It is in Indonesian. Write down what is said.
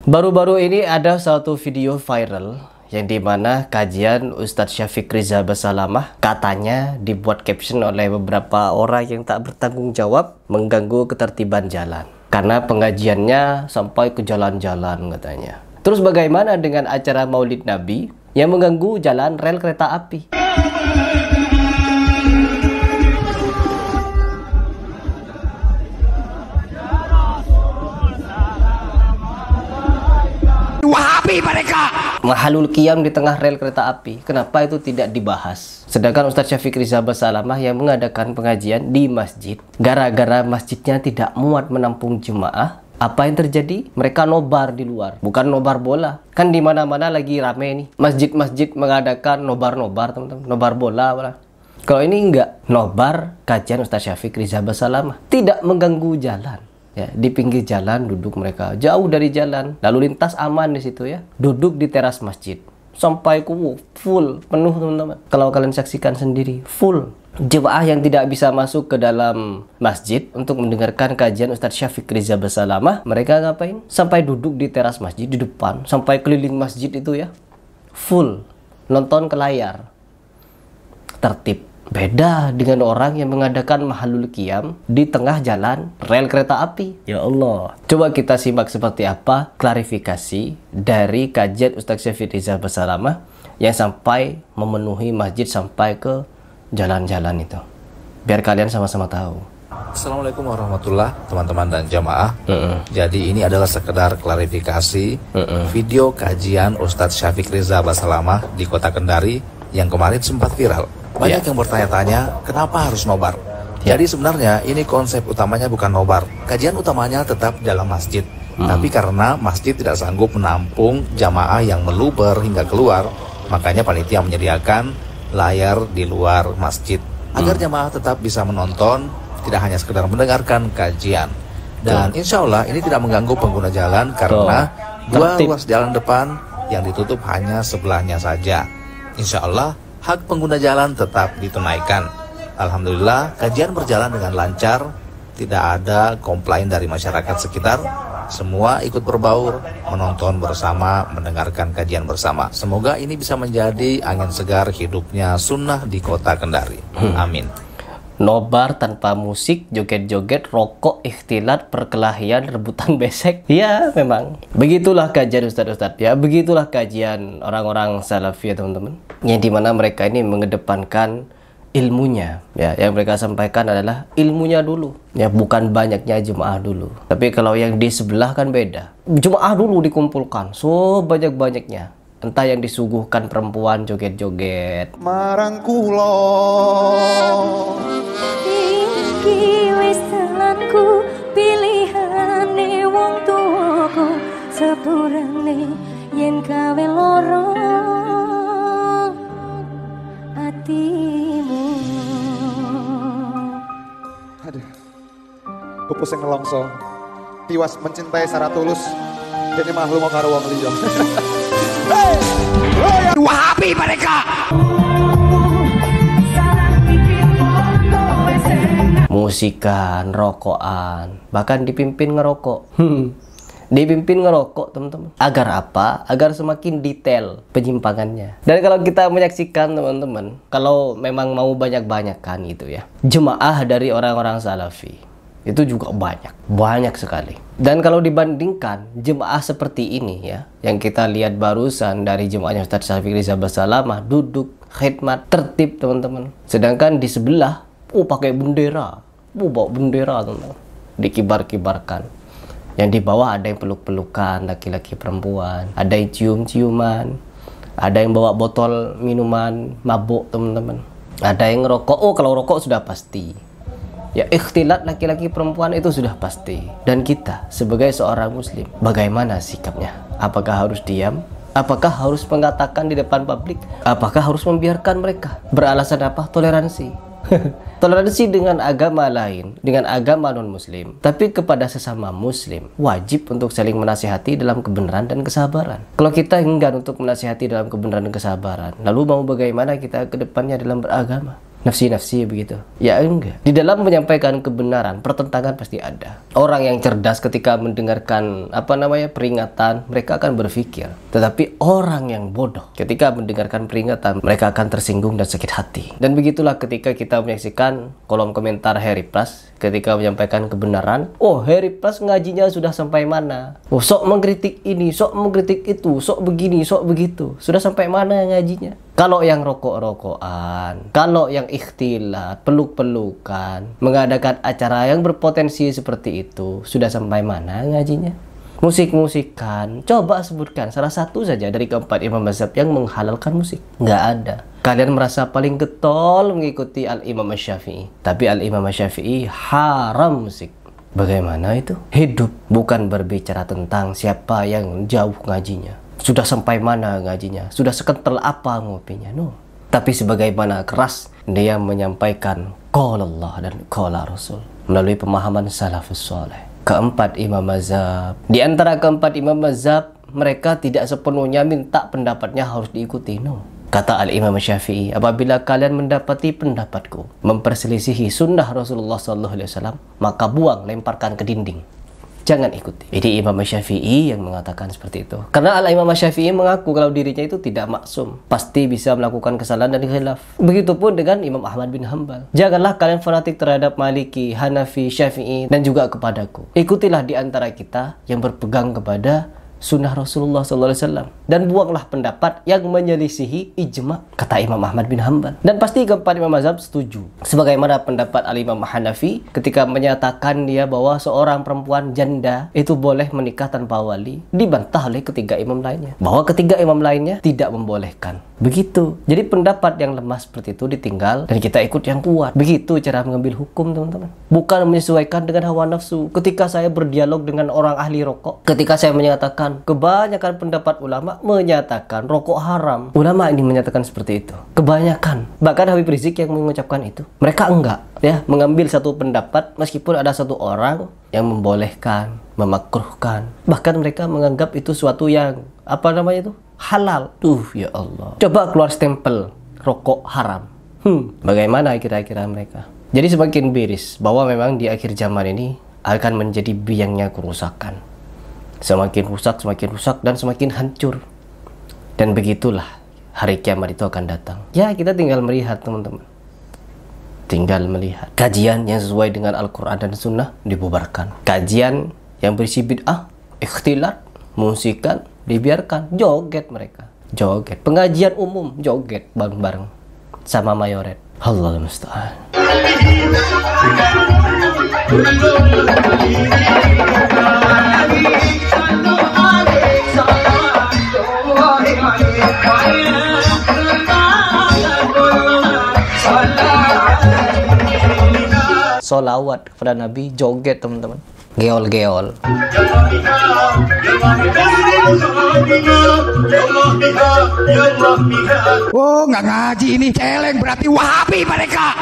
Baru-baru ini ada satu video viral yang dimana kajian Ustadz Syafiq Riza Basalamah katanya dibuat caption oleh beberapa orang yang tak bertanggung jawab mengganggu ketertiban jalan. Karena pengajiannya sampai ke jalan-jalan katanya. Terus bagaimana dengan acara Maulid Nabi yang mengganggu jalan rel kereta api? Wahabi mereka. Mahalul qiyam di tengah rel kereta api. Kenapa itu tidak dibahas? Sedangkan Ustadz Syafiq Riza Basalamah yang mengadakan pengajian di masjid, gara-gara masjidnya tidak muat menampung jemaah, apa yang terjadi? Mereka nobar di luar. Bukan nobar bola. Kan di mana-mana lagi rame nih. Masjid-masjid mengadakan nobar-nobar, teman-teman. Nobar bola. Kalau ini enggak. Nobar kajian Ustadz Syafiq Riza Basalamah. Tidak mengganggu jalan. Ya, di pinggir jalan duduk mereka, jauh dari jalan, lalu lintas aman di situ ya. Duduk di teras masjid sampai full, penuh teman-teman. Kalau kalian saksikan sendiri, full. Jemaah yang tidak bisa masuk ke dalam masjid untuk mendengarkan kajian Ustadz Syafiq Riza Basalamah, mereka ngapain? Sampai duduk di teras masjid di depan, sampai keliling masjid itu ya. Full, nonton ke layar. Tertib. Beda dengan orang yang mengadakan mahalul qiyam di tengah jalan rel kereta api. Ya Allah. Coba kita simak seperti apa klarifikasi dari kajian Ustadz Syafiq Riza Basalamah yang sampai memenuhi masjid sampai ke jalan-jalan itu. Biar kalian sama-sama tahu. Assalamualaikum warahmatullahi teman-teman dan jamaah. Jadi ini adalah sekedar klarifikasi video kajian Ustadz Syafiq Riza Basalamah di Kota Kendari yang kemarin sempat viral. Banyak yang bertanya-tanya, kenapa harus nobar? Jadi sebenarnya ini konsep utamanya bukan nobar. Kajian utamanya tetap dalam masjid. Tapi karena masjid tidak sanggup menampung jamaah yang meluber hingga keluar, makanya panitia menyediakan layar di luar masjid agar jamaah tetap bisa menonton, tidak hanya sekedar mendengarkan kajian. Dan insya Allah ini tidak mengganggu pengguna jalan karena dua ruas jalan depan yang ditutup hanya sebelahnya saja. Insya Allah hak pengguna jalan tetap ditunaikan. Alhamdulillah kajian berjalan dengan lancar, tidak ada komplain dari masyarakat sekitar. Semua ikut berbaur, menonton bersama, mendengarkan kajian bersama. Semoga ini bisa menjadi angin segar hidupnya sunnah di Kota Kendari. Amin. Nobar tanpa musik, joget-joget, rokok, ikhtilat, perkelahian, rebutan besek. Ya memang begitulah kajian ustadz-ustadz ya. Begitulah kajian orang-orang salafi ya teman-teman. Yang dimana mereka ini mengedepankan ilmunya ya. Yang mereka sampaikan adalah ilmunya dulu ya, bukan banyaknya jemaah dulu. Tapi kalau yang di sebelah kan beda. Jemaah dulu dikumpulkan sebanyak-banyaknya. Entah yang disuguhkan perempuan joget-joget. Marangkulo iki wis telanku pilihane wong tuwaku sepurane yen gawe loro atimu. Aduh, gue pusing nelongso. Tiwas mencintai secara tulus. Jadi mahluk mau karo wong liya. Wahabi mereka. Musikan, rokokan, bahkan dipimpin ngerokok. Dipimpin ngerokok teman-teman. Agar apa? Agar semakin detail penyimpangannya. Dan kalau kita menyaksikan teman-teman, kalau memang mau banyak-banyakan gitu ya, jemaah dari orang-orang salafi itu juga banyak sekali. Dan kalau dibandingkan jemaah seperti ini ya, yang kita lihat barusan dari jemaahnya Ustadz Syafiq Riza Basalamah, duduk, khidmat, tertib teman-teman. Sedangkan di sebelah, pakai bendera, bawa bendera teman-teman, dikibar-kibarkan. Yang di bawah ada yang peluk-pelukan, laki-laki perempuan, ada yang cium-ciuman, ada yang bawa botol minuman mabuk teman-teman, ada yang ngerokok. Kalau rokok sudah pasti. Ya, ikhtilat laki-laki perempuan itu sudah pasti. Dan kita sebagai seorang muslim, bagaimana sikapnya? Apakah harus diam? Apakah harus mengatakan di depan publik? Apakah harus membiarkan mereka? Beralasan apa? Toleransi. Toleransi dengan agama lain, dengan agama non-muslim. Tapi kepada sesama muslim, wajib untuk saling menasihati dalam kebenaran dan kesabaran. Kalau kita enggan untuk menasihati dalam kebenaran dan kesabaran, lalu mau bagaimana kita ke depannya dalam beragama? nafsi-nafsi begitu? Ya enggak. Di dalam menyampaikan kebenaran, pertentangan pasti ada. Orang yang cerdas ketika mendengarkan peringatan, mereka akan berpikir. Tetapi orang yang bodoh ketika mendengarkan peringatan, mereka akan tersinggung dan sakit hati. Dan begitulah ketika kita menyaksikan kolom komentar Harry Plus ketika menyampaikan kebenaran. Oh, Harry Plus ngajinya sudah sampai mana? Oh, sok mengkritik ini, sok mengkritik itu, sok begini, sok begitu. Sudah sampai mana ngajinya? Kalau yang rokok-rokokan, kalau yang ikhtilat, peluk-pelukan, mengadakan acara yang berpotensi seperti itu, sudah sampai mana ngajinya? Musik-musikan, coba sebutkan salah satu saja dari keempat imam mazhab yang menghalalkan musik. Nggak ada. Kalian merasa paling getol mengikuti Al-Imam Syafi'i, tapi Al-Imam Syafi'i haram musik. Bagaimana itu? Hidup bukan berbicara tentang siapa yang jauh ngajinya, sudah sampai mana ngajinya, sudah sekental apa ngopinya, no. Tapi sebagaimana keras dia menyampaikan qala Allah dan qala Rasul melalui pemahaman salafus saleh. Keempat imam mazhab, di antara keempat imam mazhab, mereka tidak sepenuhnya minta pendapatnya harus diikuti, no. Kata Al-Imam Syafi'i, apabila kalian mendapati pendapatku memperselisihi sunnah Rasulullah SAW, maka buang, lemparkan ke dinding. Jangan ikuti. Jadi Imam Syafi'i yang mengatakan seperti itu. Karena Al-Imam Syafi'i mengaku kalau dirinya itu tidak maksum, pasti bisa melakukan kesalahan dan khilaf. Begitupun dengan Imam Ahmad bin Hanbal. Janganlah kalian fanatik terhadap Maliki, Hanafi, Syafi'i, dan juga kepadaku. Ikutilah di antara kita yang berpegang kepada sunnah Rasulullah SAW, dan buanglah pendapat yang menyelisihi ijma, kata Imam Ahmad bin Hanbal. Dan pasti keempat imam mazhab setuju sebagaimana pendapat Al-Imam Hanafi ketika menyatakan dia bahwa seorang perempuan janda itu boleh menikah tanpa wali, dibantah oleh ketiga imam lainnya bahwa ketiga imam lainnya tidak membolehkan. Begitu. Jadi pendapat yang lemah seperti itu ditinggal dan kita ikut yang kuat. Begitu cara mengambil hukum, teman-teman. Bukan menyesuaikan dengan hawa nafsu. Ketika saya berdialog dengan orang ahli rokok, ketika saya menyatakan kebanyakan pendapat ulama menyatakan rokok haram, ulama ini menyatakan seperti itu. Kebanyakan. Bahkan Habib Rizik yang mengucapkan itu. Mereka enggak, ya, mengambil satu pendapat meskipun ada satu orang yang membolehkan, memakruhkan. Bahkan mereka menganggap itu suatu yang halal. Ya Allah. Coba keluar stempel rokok haram. Bagaimana kira-kira mereka? Jadi semakin miris bahwa memang di akhir zaman ini akan menjadi biangnya kerusakan. Semakin rusak dan semakin hancur. Dan begitulah hari kiamat itu akan datang. Ya, kita tinggal melihat, teman-teman. Tinggal melihat. Kajian yang sesuai dengan Al-Quran dan Sunnah dibubarkan. Kajian yang berisi bid'ah, ikhtilat, musikan, dibiarkan. Joget mereka. Joget. Pengajian umum, joget bareng-bareng sama mayoret. Allahul musta'an. Solawat kepada Nabi, joget, teman-teman. Geol-geol. Oh, nggak ngaji ini, celeng, berarti Wahabi mereka.